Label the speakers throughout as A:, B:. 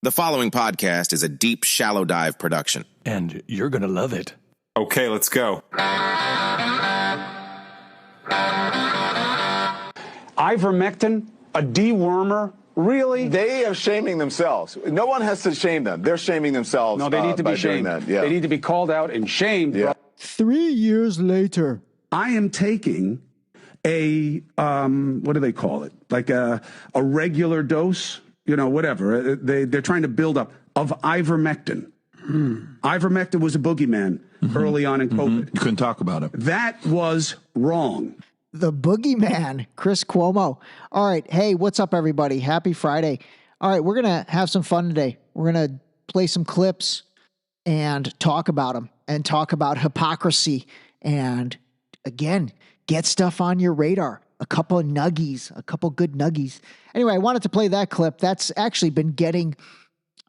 A: The following podcast is a deep, shallow dive production.
B: And you're going to love it.
C: Okay, let's go.
D: Ivermectin, a dewormer, really?
E: They are shaming themselves. No one has to shame them. They're shaming themselves.
D: No, they need to be shamed.
E: Yeah.
D: They need to be called out and shamed.
E: Yeah.
F: 3 years later,
D: I am taking a, what do they call it? Like a regular dose, you know, whatever. They're trying to build up of ivermectin. Ivermectin was a boogeyman early on in COVID.
G: You couldn't talk about it.
D: That was wrong.
F: the boogeyman, Chris Cuomo. All right. Hey, what's up, everybody? Happy Friday. All right. We're going to have some fun today. We're going to play some clips and talk about them and talk about hypocrisy and, again, get stuff on your radar. A couple of nuggies, a couple good nuggies. Anyway, I wanted to play that clip. That's actually been getting,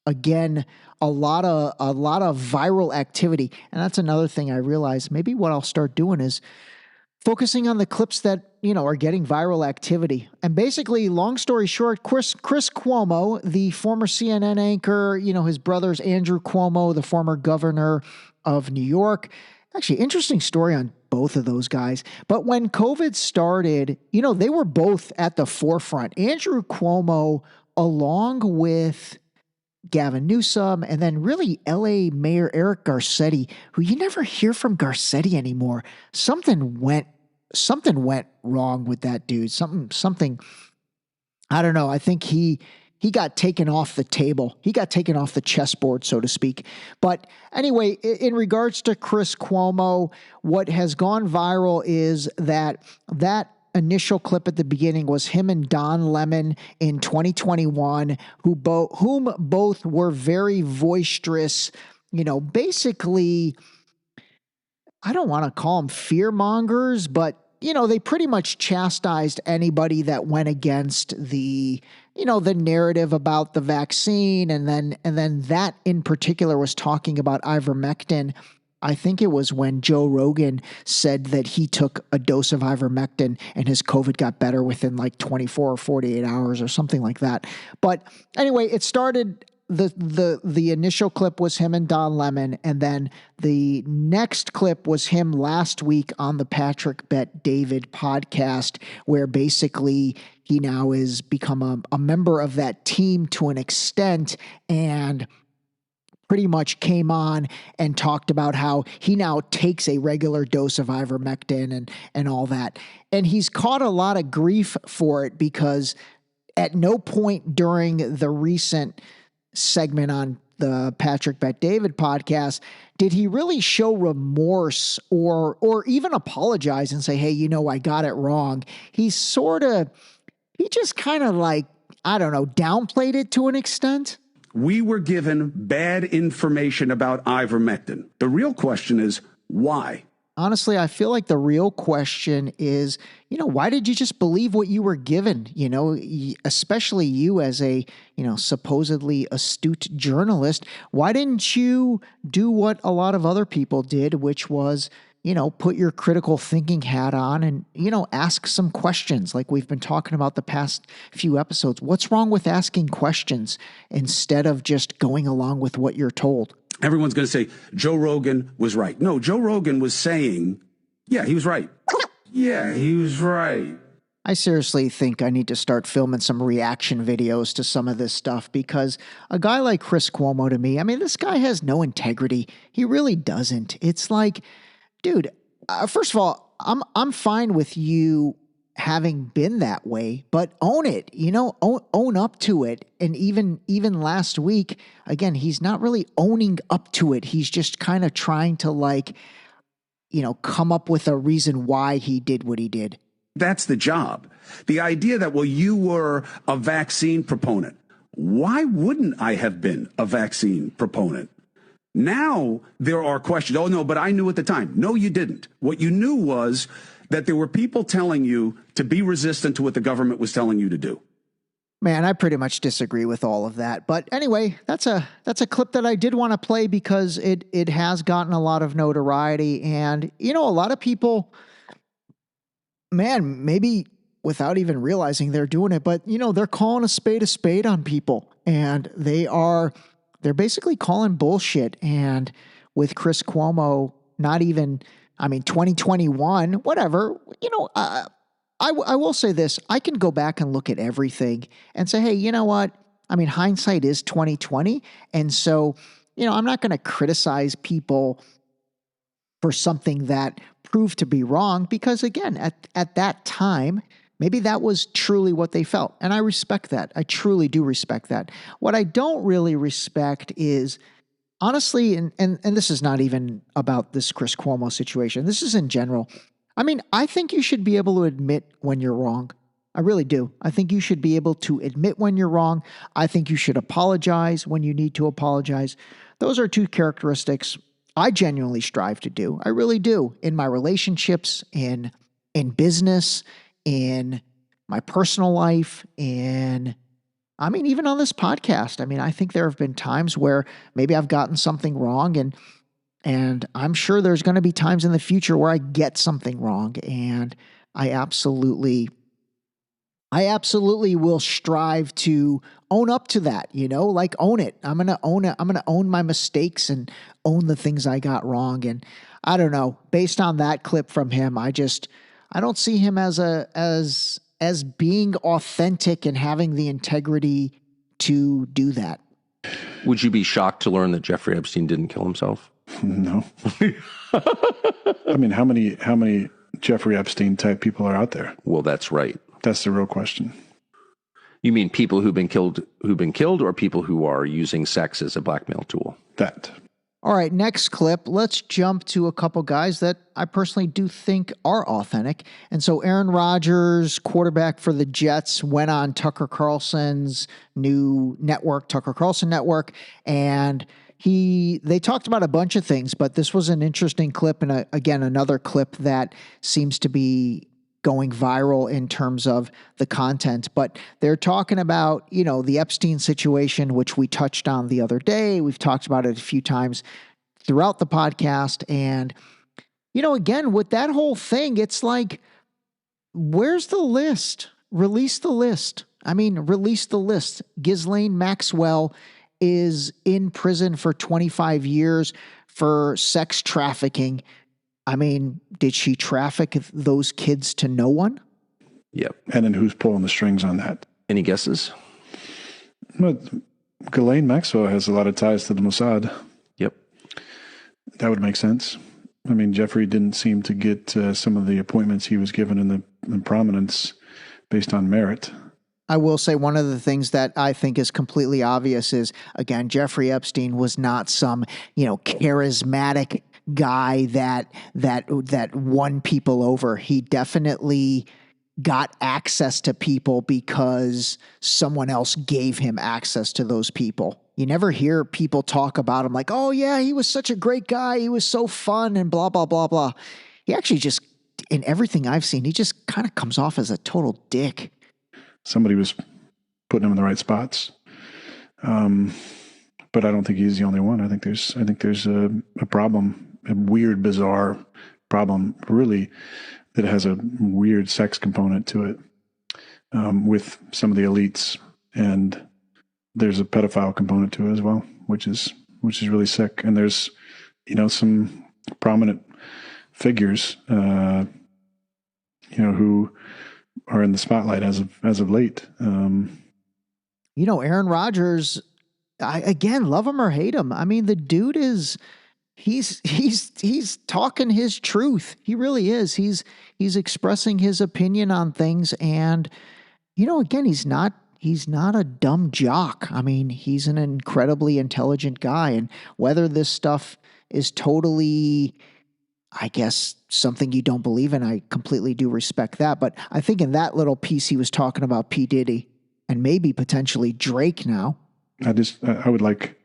F: again, a lot of viral activity. And that's another thing I realized. Maybe what I'll start doing is focusing on the clips that, you know, are getting viral activity. And basically, long story short, Chris Cuomo, the former CNN anchor, you know, his brother's Andrew Cuomo, the former governor of New York. Actually, interesting story on both of those guys. But when COVID started, you know, they were both at the forefront. Andrew Cuomo, along with Gavin Newsom, and then really LA Mayor Eric Garcetti, who you never hear from Garcetti anymore. Something went wrong with that dude. Something, I don't know. I think he got taken off the table. He got taken off the chessboard, so to speak. But anyway, in regards to Chris Cuomo, what has gone viral is that initial clip at the beginning was him and Don Lemon in 2021, whom both were very boisterous, you know, basically, I don't want to call them fear mongers, but, you know, they pretty much chastised anybody that went against the, you know, the narrative about the vaccine. And then that in particular was talking about ivermectin. I think it was when Joe Rogan said that he took a dose of ivermectin and his COVID got better within like 24 or 48 hours or something like that. But anyway, it started, the initial clip was him and Don Lemon, and then the next clip was him last week on the Patrick Bet David podcast, where basically he now has become a member of that team to an extent, and pretty much came on and talked about how he now takes a regular dose of ivermectin and all that. And he's caught a lot of grief for it because at no point during the recent segment on the Patrick Bet David podcast did he really show remorse or even apologize and say, hey, you know, I got it wrong. He just kind of like, I don't know, downplayed it to an extent.
D: We were given bad information about ivermectin. The real question is why?
F: Honestly, I feel like the real question is, you know, why did you just believe what you were given? You know, especially you as a, you know, supposedly astute journalist. Why didn't you do what a lot of other people did, which was, you know, put your critical thinking hat on and, you know, ask some questions like we've been talking about the past few episodes. What's wrong with asking questions instead of just going along with what you're told?
D: Everyone's going to say Joe Rogan was right. No, Joe Rogan was saying, yeah, he was right. Yeah, he was right.
F: I seriously think I need to start filming some reaction videos to some of this stuff because a guy like Chris Cuomo, to me, I mean, this guy has no integrity. He really doesn't. It's like, dude, first of all, I'm fine with you having been that way, but own it, you know, own up to it. And even last week, again, he's not really owning up to it. He's just kind of trying to, like, you know, come up with a reason why he did what he did.
D: That's the job. The idea that, well, you were a vaccine proponent. Why wouldn't I have been a vaccine proponent? Now there are questions. Oh, no, but I knew at the time. No, you didn't. What you knew was that there were people telling you to be resistant to what the government was telling you to do.
F: Man, I pretty much disagree with all of that. But anyway, that's a clip that I did want to play because it has gotten a lot of notoriety. And, you know, a lot of people, man, maybe without even realizing they're doing it, but, you know, they're calling a spade on people. and they're basically calling bullshit. And with Chris Cuomo, not even, 2021, whatever, I will say this. I can go back and look at everything and say, hey, you know what? Hindsight is 2020. And so, I'm not going to criticize people for something that proved to be wrong, because again, at that time, maybe that was truly what they felt. And I respect that. I truly do respect that. What I don't really respect is, honestly, and this is not even about this Chris Cuomo situation. This is in general. I think you should be able to admit when you're wrong. I really do. I think you should be able to admit when you're wrong. I think you should apologize when you need to apologize. Those are two characteristics I genuinely strive to do. I really do. In my relationships, in business, in my personal life, even on this podcast. I think there have been times where maybe I've gotten something wrong, and I'm sure there's going to be times in the future where I get something wrong, and I absolutely will strive to own up to that, own it. I'm going to own it. I'm going to own my mistakes and own the things I got wrong. And I don't know, based on that clip from him, I don't see him as being authentic and having the integrity to do that.
C: Would you be shocked to learn that Jeffrey Epstein didn't kill himself?
G: No. How many Jeffrey Epstein type people are out there?
C: Well, that's right.
G: That's the real question.
C: You mean people who've been killed, or people who are using sex as a blackmail tool?
G: That.
F: All right, next clip. Let's jump to a couple guys that I personally do think are authentic. And so Aaron Rodgers, quarterback for the Jets, went on Tucker Carlson's new network, Tucker Carlson Network, and they talked about a bunch of things, but this was an interesting clip, and again, another clip that seems to be going viral in terms of the content. But they're talking about, the Epstein situation, which we touched on the other day. We've talked about it a few times throughout the podcast. And, again, with that whole thing, it's like, where's the list? Release the list. Release the list. Ghislaine Maxwell is in prison for 25 years for sex trafficking. Did she traffic those kids to no one?
C: Yep.
G: And then who's pulling the strings on that?
C: Any guesses?
G: Well, Ghislaine Maxwell has a lot of ties to the Mossad.
C: Yep.
G: That would make sense. Jeffrey didn't seem to get some of the appointments he was given in prominence based on merit.
F: I will say one of the things that I think is completely obvious is, again, Jeffrey Epstein was not some, charismatic guy that won people over. He definitely got access to people because someone else gave him access to those people. You never hear people talk about him like, oh yeah, he was such a great guy. He was so fun and blah, blah, blah, blah. He actually just, in everything I've seen, he just kind of comes off as a total dick.
G: Somebody was putting him in the right spots. But I don't think he's the only one. I think there's a problem, a weird, bizarre problem, really, that has a weird sex component to it with some of the elites, and there's a pedophile component to it as well, which is really sick. And there's some prominent figures who are in the spotlight as of late.
F: Aaron Rodgers, I again, love him or hate him. The dude is. He's talking his truth. He really is. He's expressing his opinion on things, and again, he's not a dumb jock. He's an incredibly intelligent guy, and whether this stuff is totally, I guess, something you don't believe in, I completely do respect that. But I think in that little piece, he was talking about P. Diddy and maybe potentially Drake now.
G: I would like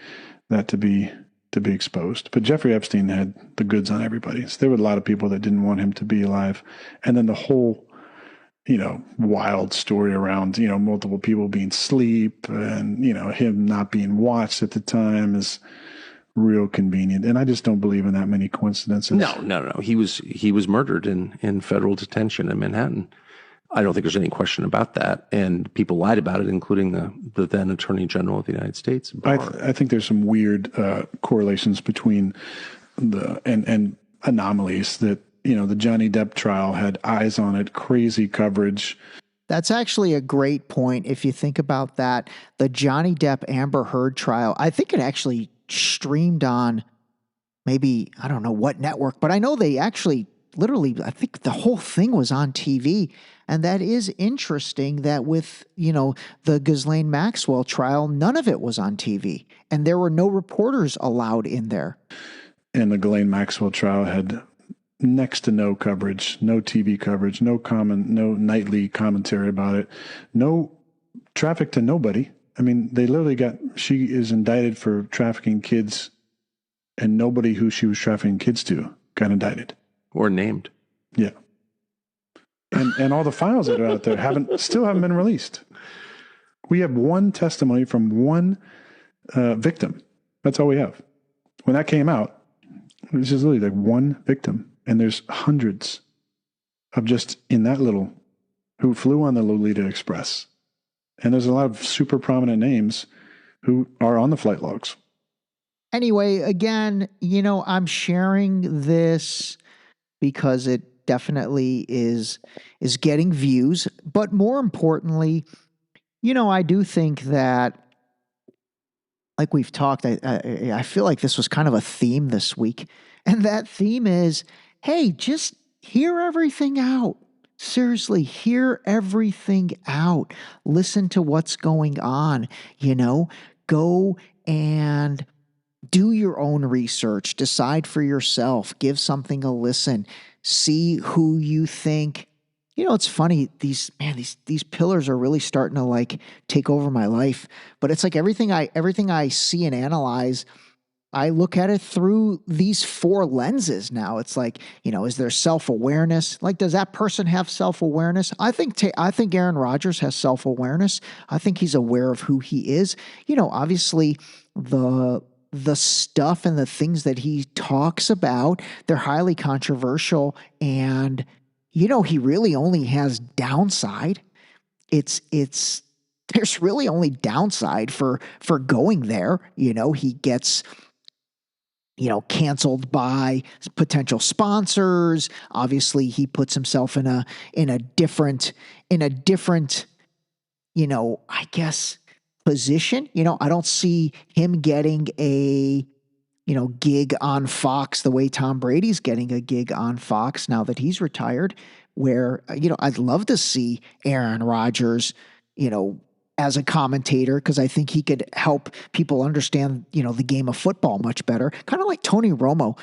G: that to be exposed. But Jeffrey Epstein had the goods on everybody. So there were a lot of people that didn't want him to be alive. And then the whole, wild story around, multiple people being asleep and, him not being watched at the time is real convenient. And I just don't believe in that many coincidences.
C: No. He was murdered in federal detention in Manhattan. I don't think there's any question about that. And people lied about it, including the then Attorney General of the United States.
G: I think there's some weird correlations between and anomalies that, the Johnny Depp trial had eyes on it, crazy coverage.
F: That's actually a great point. If you think about that, the Johnny Depp Amber Heard trial, I think it actually streamed on maybe, I don't know what network, but I know they actually literally, I think the whole thing was on TV. And that is interesting that with, the Ghislaine Maxwell trial, none of it was on TV. And there were no reporters allowed in there.
G: And the Ghislaine Maxwell trial had next to no coverage, no TV coverage, no nightly commentary about it, no traffic to nobody. I mean, they literally she is indicted for trafficking kids, and nobody who she was trafficking kids to got indicted.
C: Or named.
G: Yeah. And all the files that are out there still haven't been released. We have one testimony from one victim. That's all we have. When that came out, it was just literally like one victim. And there's hundreds of just in that little who flew on the Lolita Express. And there's a lot of super prominent names who are on the flight logs.
F: Anyway, again, I'm sharing this because it definitely is getting views. But more importantly, I do think that, like we've talked, I feel like this was kind of a theme this week. And that theme is, hey, just hear everything out. Seriously, hear everything out. Listen to what's going on, go and do your own research, decide for yourself, give something a listen, see who you think. It's funny, these pillars are really starting to take over my life, but it's like everything I see and analyze, I look at it through these 4 lenses now. It's like, is there self-awareness? Does that person have self-awareness? I think Aaron Rodgers has self-awareness. I think he's aware of who he is. Obviously the stuff and the things that he talks about, they're highly controversial, and he really only has downside. There's really only downside for going there. He gets canceled by potential sponsors. Obviously, he puts himself in a different, I guess, position. I don't see him getting a, gig on Fox the way Tom Brady's getting a gig on Fox now that he's retired, where, I'd love to see Aaron Rodgers, as a commentator, because I think he could help people understand, the game of football much better. Kind of like Tony Romo.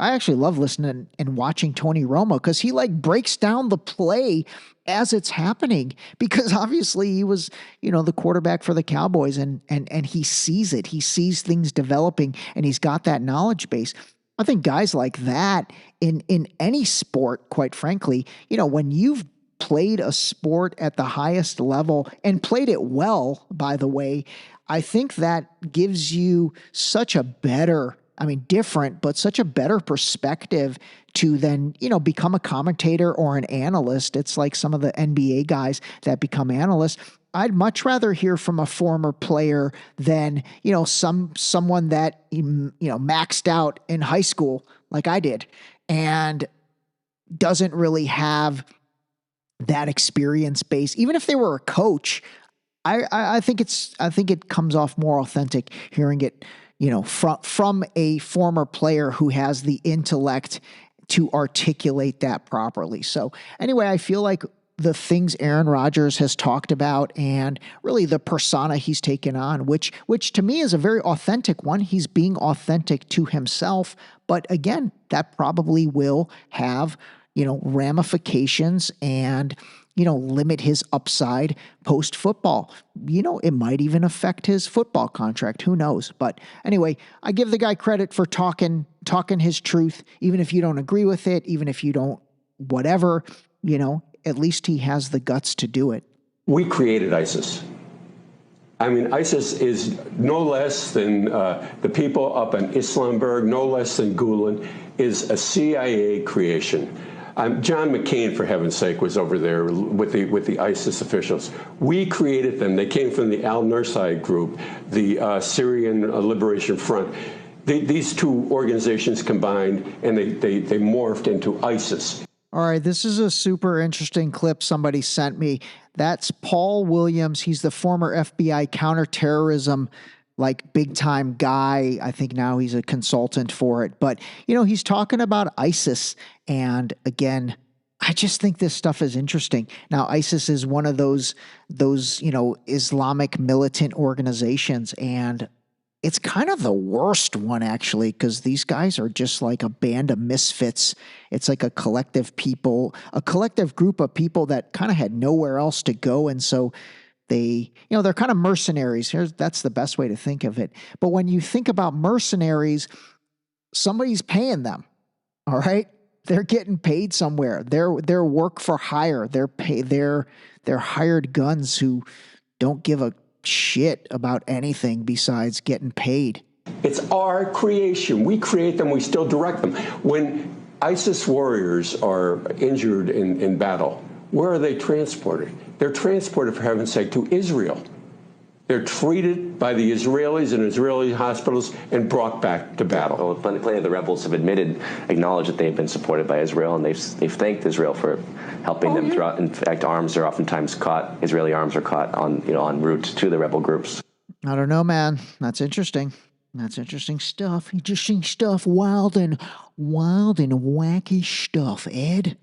F: I actually love listening and watching Tony Romo because he breaks down the play as it's happening, because obviously he was, the quarterback for the Cowboys, and he sees it. He sees things developing, and he's got that knowledge base. I think guys like that in any sport, quite frankly, when you've played a sport at the highest level and played it well, by the way, I think that gives you such a better, different, but such a better perspective to then, become a commentator or an analyst. It's like some of the NBA guys that become analysts. I'd much rather hear from a former player than, someone that, maxed out in high school like I did and doesn't really have that experience base. Even if they were a coach, I think it comes off more authentic hearing it, from a former player who has the intellect to articulate that properly. So anyway, I feel like the things Aaron Rodgers has talked about and really the persona he's taken on, which to me is a very authentic one. He's being authentic to himself. But again, that probably will have, ramifications and, limit his upside post-football. It might even affect his football contract. Who knows? But anyway, I give the guy credit for talking his truth, even if you don't agree with it, even if you don't, whatever, at least he has the guts to do it.
H: We created ISIS. ISIS is no less than the people up in Islamberg, no less than Gulen, is a CIA creation. John McCain, for heaven's sake, was over there with the ISIS officials. We created them. They came from the Al-Nusra group, the Syrian Liberation Front. These two organizations combined, and they morphed into ISIS.
F: All right, this is a super interesting clip somebody sent me. That's Paul Williams. He's the former FBI counterterrorism, like big time guy. I think now he's a consultant for it. But, he's talking about ISIS. And again, I just think this stuff is interesting. Now, ISIS is one of those Islamic militant organizations. And it's kind of the worst one, actually, because these guys are just like a band of misfits. It's like a collective group of people that kind of had nowhere else to go. And so they're kind of mercenaries. That's the best way to think of it. But when you think about mercenaries, somebody's paying them. All right. They're getting paid somewhere. They're work for hire. They're hired guns who don't give a shit about anything besides getting paid.
H: It's our creation. We create them. We still direct them. When ISIS warriors are injured in battle, where are they transported? They're transported, for heaven's sake, to Israel. They're treated by the Israelis in Israeli hospitals and brought back to battle.
I: Well, plenty of the rebels have acknowledged that they've been supported by Israel, and they've thanked Israel for helping them throughout. In fact, arms are oftentimes caught. Israeli arms are caught en route to the rebel groups.
F: I don't know, man. That's interesting. That's interesting stuff. Interesting stuff. Wild and wacky stuff, Ed.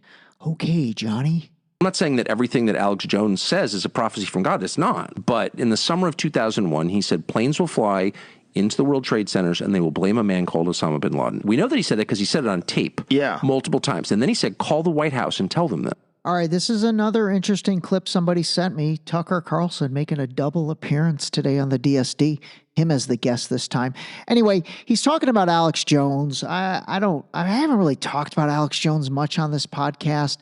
F: Okay, Johnny.
C: I'm not saying that everything that Alex Jones says is a prophecy from God. It's not. But in the summer of 2001, he said planes will fly into the World Trade Centers and they will blame a man called Osama bin Laden. We know that he said that because he said it on tape multiple times. And then he said, call the White House and tell them that.
F: All right, this is another interesting clip somebody sent me. Tucker Carlson making a double appearance today on the DSD. Him as the guest this time. Anyway, he's talking about Alex Jones. I haven't really talked about Alex Jones much on this podcast.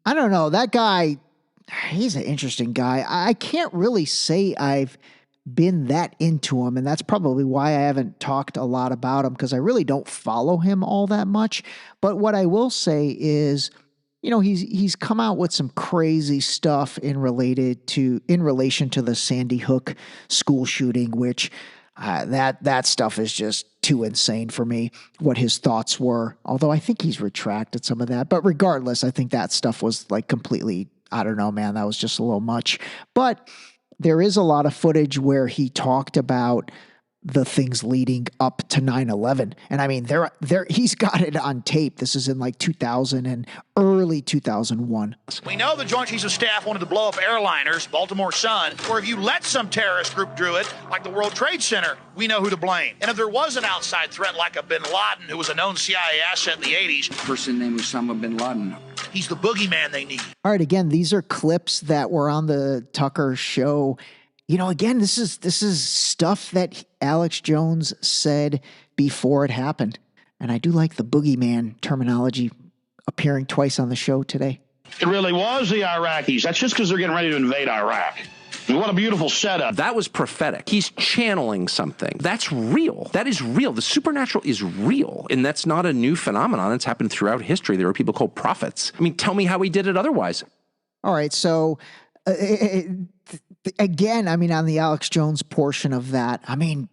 F: I don't know, that guy, he's an interesting guy. I can't really say I've been that into him, and that's probably why I haven't talked a lot about him, because I really don't follow him all that much. But what I will say is, he's come out with some crazy stuff in relation to the Sandy Hook school shooting, which that stuff is just too insane for me, what his thoughts were. Although I think he's retracted some of that. But regardless, I think that stuff was like completely, I don't know, man, that was just a little much. But there is a lot of footage where he talked about the things leading up to 9/11. And I mean, he's got it on tape. This is in like 2000 and early 2001.
J: We know the Joint Chiefs of Staff wanted to blow up airliners, Baltimore Sun, or if you let some terrorist group do it, like the World Trade Center, we know who to blame. And if there was an outside threat like a bin Laden, who was a known CIA asset in the 80s.
K: Person named Osama bin Laden.
J: He's the boogeyman they need.
F: All right, again, these are clips that were on the Tucker show. Again, this is stuff that Alex Jones said before it happened. And I do like the boogeyman terminology appearing twice on the show today.
L: It really was the Iraqis. That's just because they're getting ready to invade Iraq. I mean, what a beautiful setup.
C: That was prophetic. He's channeling something. That's real. That is real. The supernatural is real. And that's not a new phenomenon. It's happened throughout history. There are people called prophets. I mean, tell me how he did it otherwise.
F: All right, so again, I mean, on the Alex Jones portion of that, I mean,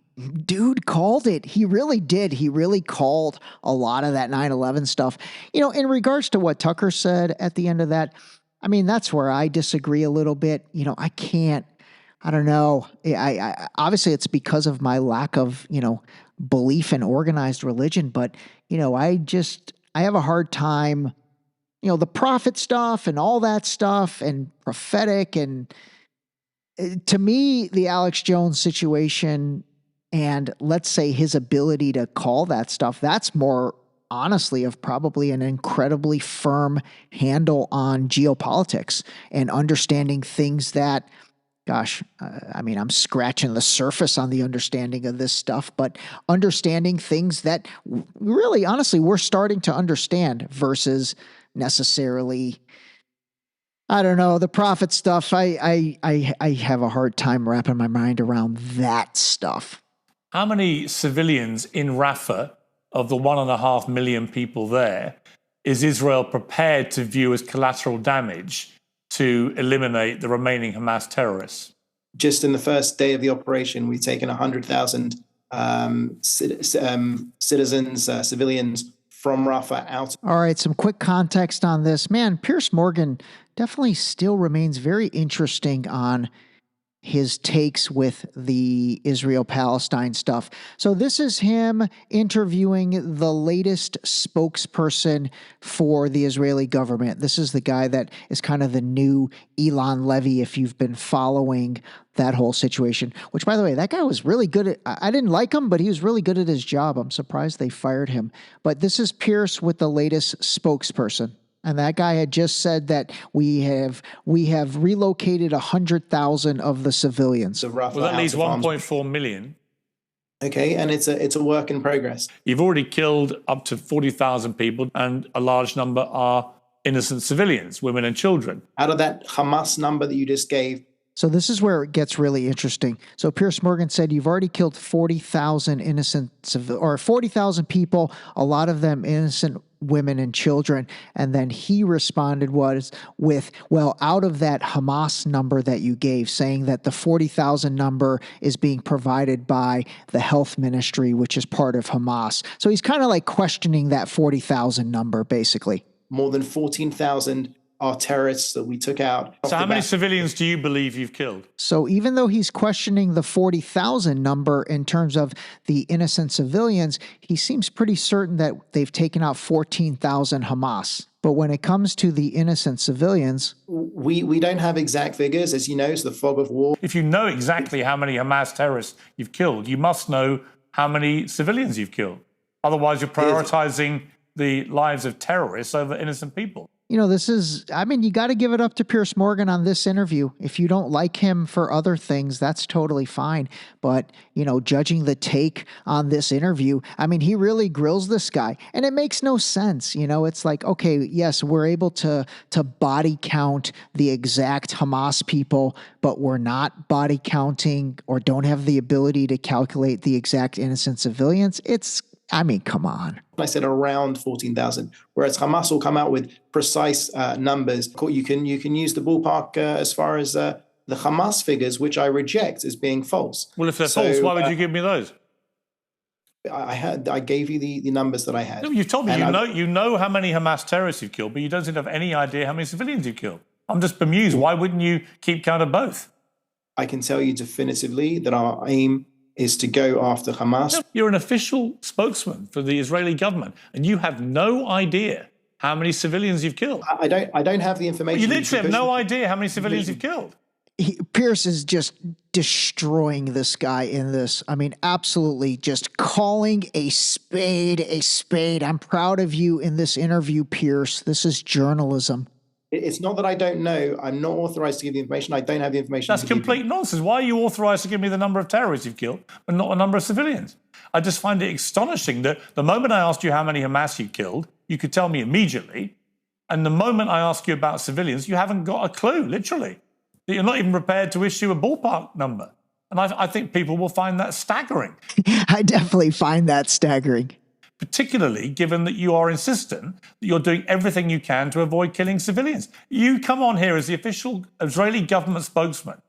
F: dude called it. He really did. He really called a lot of that 9/11 stuff. In regards to what Tucker said at the end of that, I mean, that's where I disagree a little bit. I don't know. I obviously it's because of my lack of, belief in organized religion, but, I have a hard time, the prophet stuff and all that stuff and prophetic. And to me, the Alex Jones situation and let's say his ability to call that stuff, that's more honestly of probably an incredibly firm handle on geopolitics and understanding things that, I'm scratching the surface on the understanding of this stuff, but understanding things that really, honestly, we're starting to understand versus necessarily, I don't know, the prophet stuff. I have a hard time wrapping my mind around that stuff.
B: How many civilians in Rafah, of the 1.5 million people there,
M: is Israel prepared to view as collateral damage to eliminate the remaining Hamas terrorists?
N: Just in the first day of the operation, we've taken 100,000 citizens, civilians from Rafah out.
F: All right, some quick context on this. Man, Piers Morgan definitely still remains very interesting on his takes with the Israel-Palestine stuff. So this is him interviewing the latest spokesperson for the Israeli government. This is the guy that is kind of the new Elon Levy, if you've been following that whole situation, which, by the way, that guy was really good at, I didn't like him, but he was really good at his job. I'm surprised they fired him. But this is Piers with the latest spokesperson. And that guy had just said that we have relocated 100,000 of the civilians.
M: Well, that leaves 1.4 million.
N: Okay, and it's a work in progress.
M: You've already killed up to 40,000 people, and a large number are innocent civilians, women and children.
N: Out of that Hamas number that you just gave.
F: So this is where it gets really interesting. So Piers Morgan said you've already killed 40,000 or 40,000 people, a lot of them innocent women and children. And then he responded with, well, out of that Hamas number that you gave, saying that the 40,000 number is being provided by the health ministry, which is part of Hamas. So he's kind of like questioning that 40,000 number, basically.
N: More than 14,000 are terrorists that we took out.
M: So how many civilians do you believe you've killed?
F: So even though he's questioning the 40,000 number in terms of the innocent civilians, he seems pretty certain that they've taken out 14,000 Hamas. But when it comes to the innocent civilians,
N: we don't have exact figures. As you know, it's the fog of war.
M: If you know exactly how many Hamas terrorists you've killed, you must know how many civilians you've killed. Otherwise, you're prioritizing the lives of terrorists over innocent people.
F: You know, you got to give it up to Piers Morgan on this interview. If you don't like him for other things, that's totally fine. But, judging the take on this interview, he really grills this guy. And it makes no sense. It's like, okay, yes, we're able to body count the exact Hamas people, but we're not body counting or don't have the ability to calculate the exact innocent civilians. Come on.
N: I said around 14,000, whereas Hamas will come out with precise numbers. You can use the ballpark as far as the Hamas figures, which I reject as being false.
M: Well, if they're false, why would you give me those?
N: I gave you the numbers that I had.
M: No, you've told me you know how many Hamas terrorists you've killed, but you don't seem to have any idea how many civilians you've killed. I'm just bemused. Why wouldn't you keep count of both?
N: I can tell you definitively that our aim is to go after Hamas.
M: No, you're an official spokesman for the Israeli government, and you have no idea how many civilians you've killed.
N: I don't have the information.
M: You literally have no idea how many civilians you've killed.
F: Piers is just destroying this guy in this. Absolutely just calling a spade a spade. I'm proud of you in this interview, Piers. This is journalism.
N: It's not that I don't know. I'm not authorized to give the information. I don't have the information.
M: That's complete nonsense. Why are you authorized to give me the number of terrorists you've killed, but not the number of civilians? I just find it astonishing that the moment I asked you how many Hamas you killed, you could tell me immediately. And the moment I ask you about civilians, you haven't got a clue, literally. You're not even prepared to issue a ballpark number. And I think people will find that staggering.
F: I definitely find that staggering.
M: Particularly given that you are insistent that you're doing everything you can to avoid killing civilians. You come on here as the official Israeli government spokesman,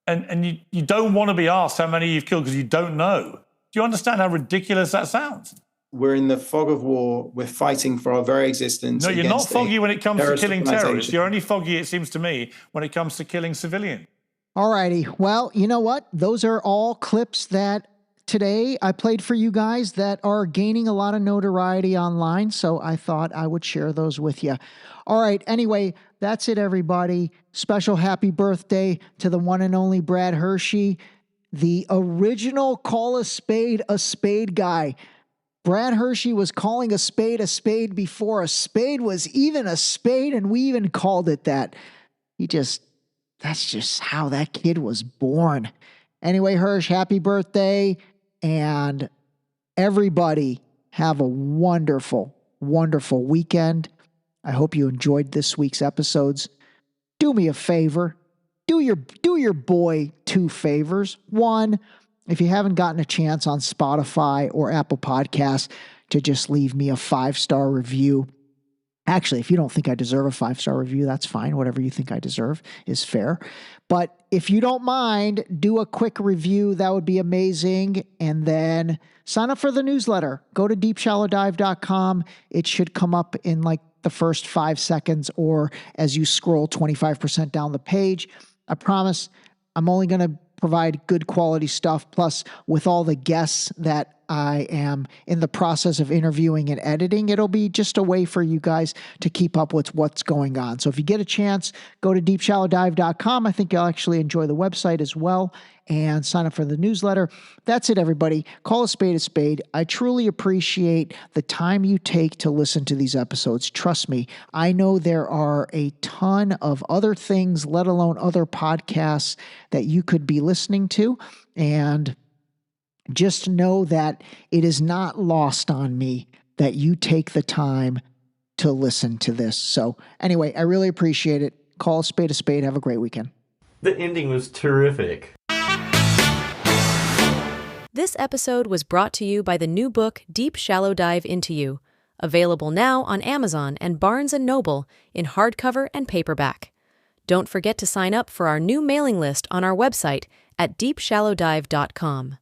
M: and you don't want to be asked how many you've killed because you don't know. Do you understand how ridiculous that sounds?
N: We're in the fog of war. We're fighting for our very existence.
M: No, you're not foggy when it comes to killing terrorists. You're only foggy, it seems to me, when it comes to killing civilians.
F: All righty. Well, you know what? Those are all clips that today I played for you guys that are gaining a lot of notoriety online, so I thought I would share those with you. All right, anyway, that's it, everybody. Special happy birthday to the one and only Brad Hershey, the original call a spade guy. Brad Hershey was calling a spade before a spade was even a spade, and we even called it that. That's just how that kid was born. Anyway, Hirsch, happy birthday. And everybody have a wonderful, wonderful weekend. I hope you enjoyed this week's episodes. Do me a favor. Do your boy 2 favors. 1, if you haven't gotten a chance on Spotify or Apple Podcasts to just leave me a 5-star review, Actually, if you don't think I deserve a 5-star review, that's fine. Whatever you think I deserve is fair. But if you don't mind, do a quick review. That would be amazing. And then sign up for the newsletter. Go to deepshallowdive.com. It should come up in like the first 5 seconds or as you scroll 25% down the page. I promise I'm only going to provide good quality stuff. Plus, with all the guests that I am in the process of interviewing and editing, it'll be just a way for you guys to keep up with what's going on. So if you get a chance, go to deepshallowdive.com. I think you'll actually enjoy the website as well and sign up for the newsletter. That's it, everybody. Call a spade a spade. I truly appreciate the time you take to listen to these episodes. Trust me, I know there are a ton of other things, let alone other podcasts that you could be listening to. And just know that it is not lost on me that you take the time to listen to this. So anyway, I really appreciate it. Call a spade a spade. Have a great weekend.
O: The ending was terrific.
P: This episode was brought to you by the new book, Deep Shallow Dive Into You, available now on Amazon and Barnes & Noble in hardcover and paperback. Don't forget to sign up for our new mailing list on our website at deepshallowdive.com.